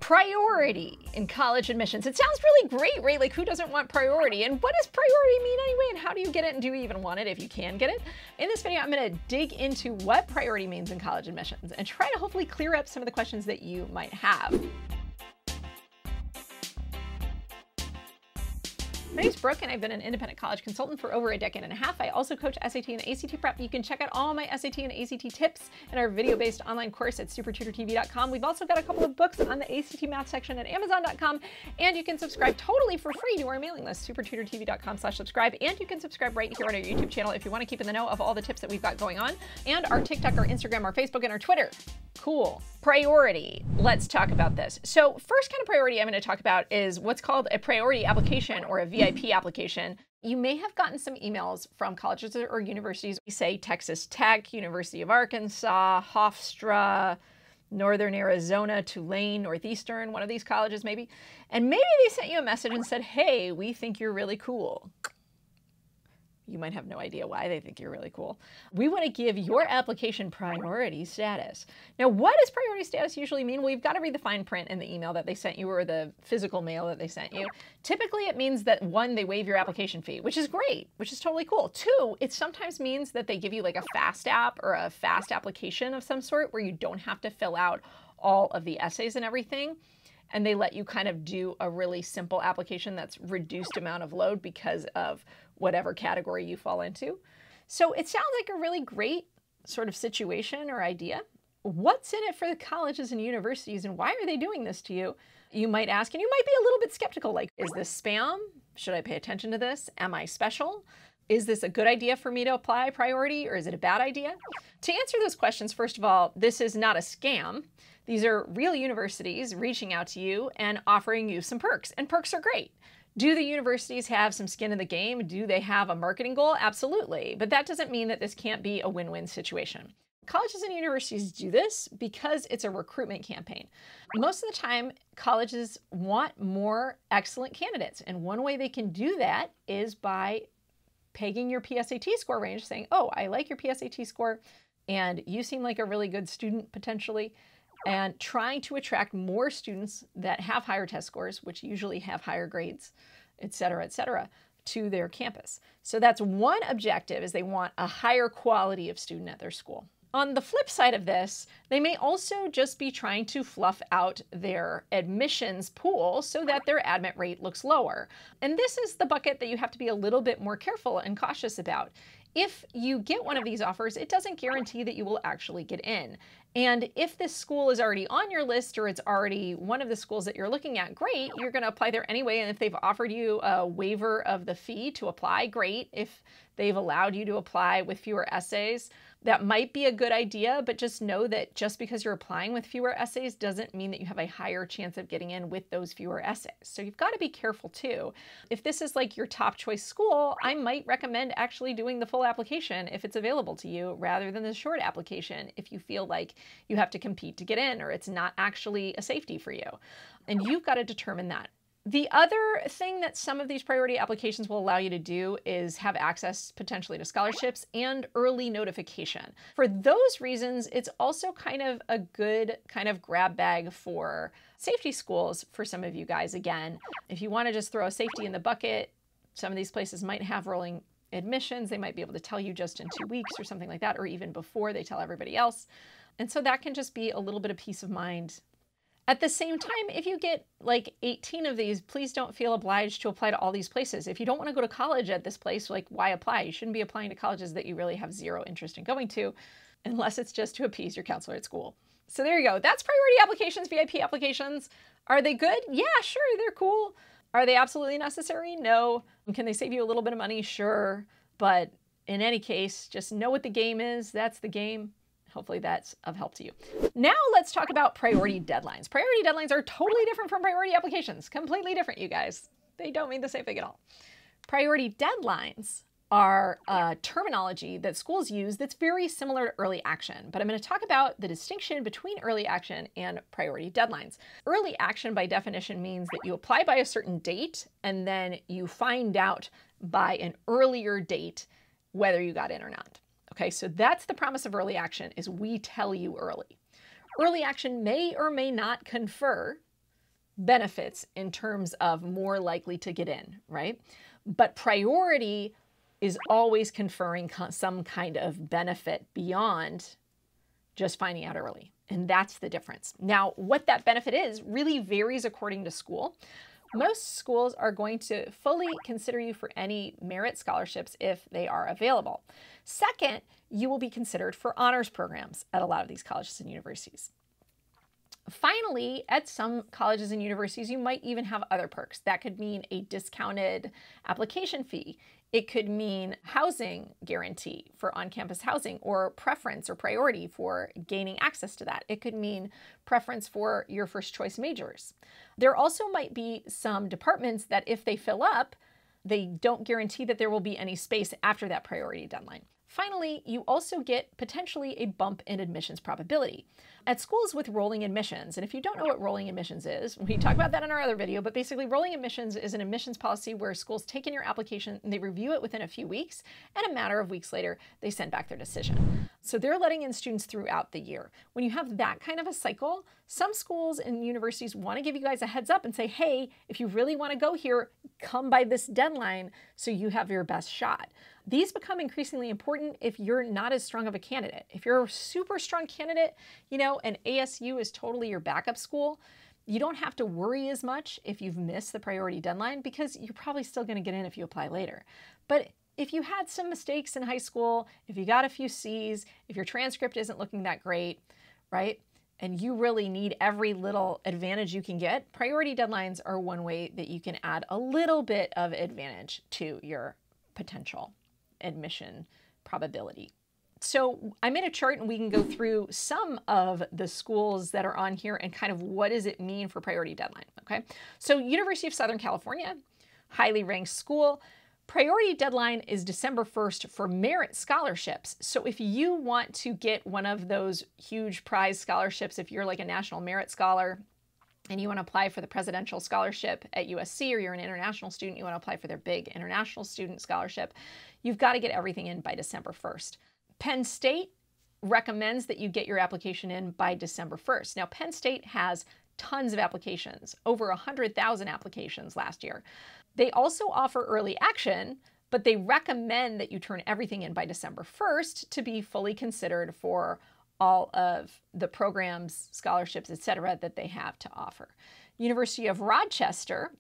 Priority in college admissions. It sounds really great, right? Like, who doesn't want priority? And what does priority mean anyway? And how do you get it? And do you even want it if you can get it? In this video, I'm going to dig into what priority means in college admissions and try to hopefully clear up some of the questions that you might have. My name's Brooke, and I've been an independent college consultant for over a decade and a half. I also coach SAT and ACT prep. You can check out all my SAT and ACT tips in our video-based online course at SupertutorTV.com. We've also got a couple of books on the ACT math section at Amazon.com, and you can subscribe totally for free to our mailing list, SupertutorTV.com/subscribe, and you can subscribe right here on our YouTube channel if you want to keep in the know of all the tips that we've got going on, and our TikTok, our Instagram, our Facebook, and our Twitter. Cool. Priority. Let's talk about this. So first kind of priority I'm going to talk about is what's called a priority application or a VIP application. You may have gotten some emails from colleges or universities, say Texas Tech, University of Arkansas, Hofstra, Northern Arizona, Tulane, Northeastern, one of these colleges maybe. And maybe they sent you a message and said, hey, we think you're really cool. You might have no idea why they think you're really cool. We want to give your application priority status. Now, what does priority status usually mean? Well, you've got to read the fine print in the email that they sent you or the physical mail that they sent you. Typically, it means that one, they waive your application fee, which is great, which is totally cool. Two, it sometimes means that they give you like a fast app or a fast application of some sort where you don't have to fill out all of the essays and everything. And they let you kind of do a really simple application that's reduced amount of load because of whatever category you fall into. So it sounds like a really great sort of situation or idea. What's in it for the colleges and universities, and why are they doing this to you? You might ask, and you might be a little bit skeptical, like, is this spam? Should I pay attention to this? Am I special? Is this a good idea for me to apply priority, or is it a bad idea? To answer those questions, first of all, this is not a scam. These are real universities reaching out to you and offering you some perks, and perks are great. Do the universities have some skin in the game? Do they have a marketing goal? Absolutely. But that doesn't mean that this can't be a win-win situation. Colleges and universities do this because it's a recruitment campaign. Most of the time, colleges want more excellent candidates. And one way they can do that is by pegging your PSAT score range, saying, oh, I like your PSAT score, and you seem like a really good student potentially, and trying to attract more students that have higher test scores, which usually have higher grades, et cetera, to their campus. So that's one objective, is they want a higher quality of student at their school. On the flip side of this, they may also just be trying to fluff out their admissions pool so that their admit rate looks lower. And this is the bucket that you have to be a little bit more careful and cautious about. If you get one of these offers, it doesn't guarantee that you will actually get in. And if this school is already on your list, or it's already one of the schools that you're looking at, great, you're going to apply there anyway. And if they've offered you a waiver of the fee to apply, great. If they've allowed you to apply with fewer essays, that might be a good idea, but just know that just because you're applying with fewer essays doesn't mean that you have a higher chance of getting in with those fewer essays. So you've got to be careful too. If this is like your top choice school, I might recommend actually doing the full application if it's available to you, rather than the short application if you feel like you have to compete to get in, or it's not actually a safety for you. And you've got to determine that. The other thing that some of these priority applications will allow you to do is have access potentially to scholarships and early notification. For those reasons, it's also kind of a good kind of grab bag for safety schools for some of you guys. Again, if you want to just throw a safety in the bucket, some of these places might have rolling admissions. They might be able to tell you just in 2 weeks or something like that, or even before they tell everybody else. And so that can just be a little bit of peace of mind. At the same time, if you get like 18 of these, please don't feel obliged to apply to all these places. If you don't want to go to college at this place, like, why apply? You shouldn't be applying to colleges that you really have zero interest in going to, unless it's just to appease your counselor at school. So there you go. That's priority applications, VIP applications. Are they good? Yeah, sure, they're cool. Are they absolutely necessary? No. Can they save you a little bit of money? Sure. But in any case, just know what the game is. That's the game. Hopefully that's of help to you. Now let's talk about priority deadlines. Priority deadlines are totally different from priority applications. Completely different, you guys. They don't mean the same thing at all. Priority deadlines are a terminology that schools use that's very similar to early action, but I'm going to talk about the distinction between early action and priority deadlines. Early action by definition means that you apply by a certain date and then you find out by an earlier date whether you got in or not. Okay, so that's the promise of early action, is we tell you early. Early action may or may not confer benefits in terms of more likely to get in, right? But priority is always conferring some kind of benefit beyond just finding out early. And that's the difference. Now, what that benefit is really varies according to school. Most schools are going to fully consider you for any merit scholarships if they are available. Second, you will be considered for honors programs at a lot of these colleges and universities. Finally, at some colleges and universities, you might even have other perks. That could mean a discounted application fee. It could mean housing guarantee for on-campus housing, or preference or priority for gaining access to that. It could mean preference for your first choice majors. There also might be some departments that if they fill up, they don't guarantee that there will be any space after that priority deadline. Finally, you also get potentially a bump in admissions probability. At schools with rolling admissions, and if you don't know what rolling admissions is, we talk about that in our other video, but basically rolling admissions is an admissions policy where schools take in your application and they review it within a few weeks, and a matter of weeks later, they send back their decision. So they're letting in students throughout the year. When you have that kind of a cycle, some schools and universities want to give you guys a heads up and say, hey, if you really want to go here, come by this deadline so you have your best shot. These become increasingly important if you're not as strong of a candidate. If you're a super strong candidate, and ASU is totally your backup school, you don't have to worry as much if you've missed the priority deadline because you're probably still going to get in if you apply later. But if you had some mistakes in high school, if you got a few C's, if your transcript isn't looking that great, right? And you really need every little advantage you can get, priority deadlines are one way that you can add a little bit of advantage to your potential admission probability. So I made a chart and we can go through some of the schools that are on here and kind of what does it mean for priority deadline, okay? So University of Southern California, highly ranked school. Priority deadline is December 1st for merit scholarships. So if you want to get one of those huge prize scholarships, if you're like a national merit scholar and you want to apply for the presidential scholarship at USC, or you're an international student, you want to apply for their big international student scholarship, you've got to get everything in by December 1st. Penn State recommends that you get your application in by December 1st. Now, Penn State has tons of applications, over 100,000 applications last year. They also offer early action, but they recommend that you turn everything in by December 1st to be fully considered for all of the programs, scholarships, etc. that they have to offer. University of Rochester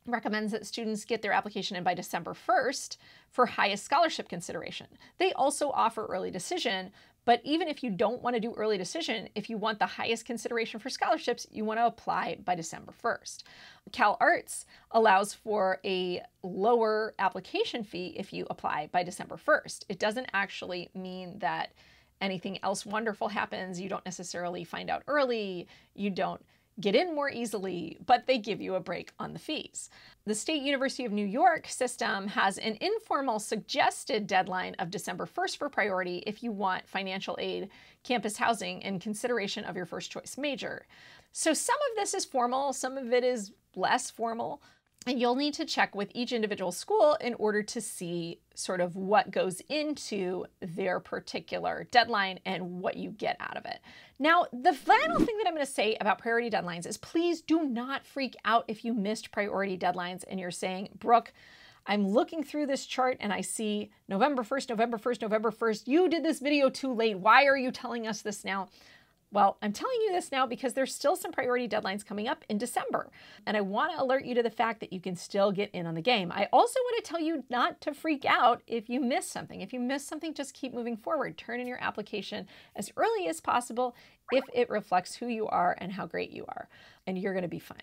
recommends that students get their application in by December 1st for highest scholarship consideration. They also offer early decision, but even if you don't want to do early decision, if you want the highest consideration for scholarships, you want to apply by December 1st. Cal Arts allows for a lower application fee if you apply by December 1st. It doesn't actually mean that anything else wonderful happens. You don't necessarily find out early. You don't get in more easily, but they give you a break on the fees. The State University of New York system has an informal suggested deadline of December 1st for priority if you want financial aid, campus housing, and consideration of your first choice major. So some of this is formal, some of it is less formal, and you'll need to check with each individual school in order to see sort of what goes into their particular deadline and what you get out of it. Now, the final thing that I'm going to say about priority deadlines is please do not freak out if you missed priority deadlines and you're saying, Brooke, I'm looking through this chart and I see November 1st, November 1st, November 1st. You did this video too late. Why are you telling us this now? Well, I'm telling you this now because there's still some priority deadlines coming up in December. And I want to alert you to the fact that you can still get in on the game. I also want to tell you not to freak out if you miss something. If you miss something, just keep moving forward. Turn in your application as early as possible if it reflects who you are and how great you are. And you're going to be fine.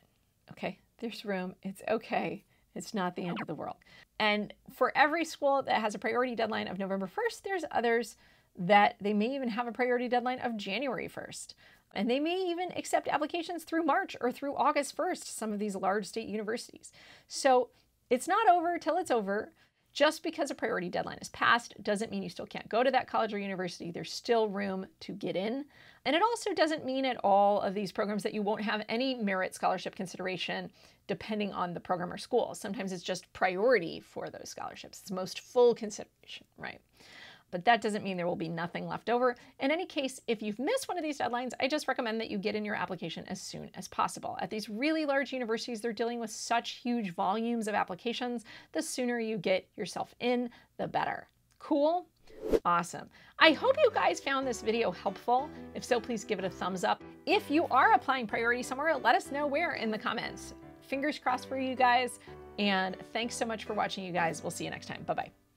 Okay? There's room. It's okay. It's not the end of the world. And for every school that has a priority deadline of November 1st, there's others that they may even have a priority deadline of January 1st. And they may even accept applications through March or through August 1st, some of these large state universities. So it's not over till it's over. Just because a priority deadline is passed doesn't mean you still can't go to that college or university. There's still room to get in. And it also doesn't mean at all of these programs that you won't have any merit scholarship consideration depending on the program or school. Sometimes it's just priority for those scholarships. It's most full consideration, right? But that doesn't mean there will be nothing left over. In any case, if you've missed one of these deadlines, I just recommend that you get in your application as soon as possible. At these really large universities, they're dealing with such huge volumes of applications. The sooner you get yourself in, the better. Cool? Awesome. I hope you guys found this video helpful. If so, please give it a thumbs up. If you are applying priority somewhere, let us know where in the comments. Fingers crossed for you guys. And thanks so much for watching, you guys. We'll see you next time. Bye-bye.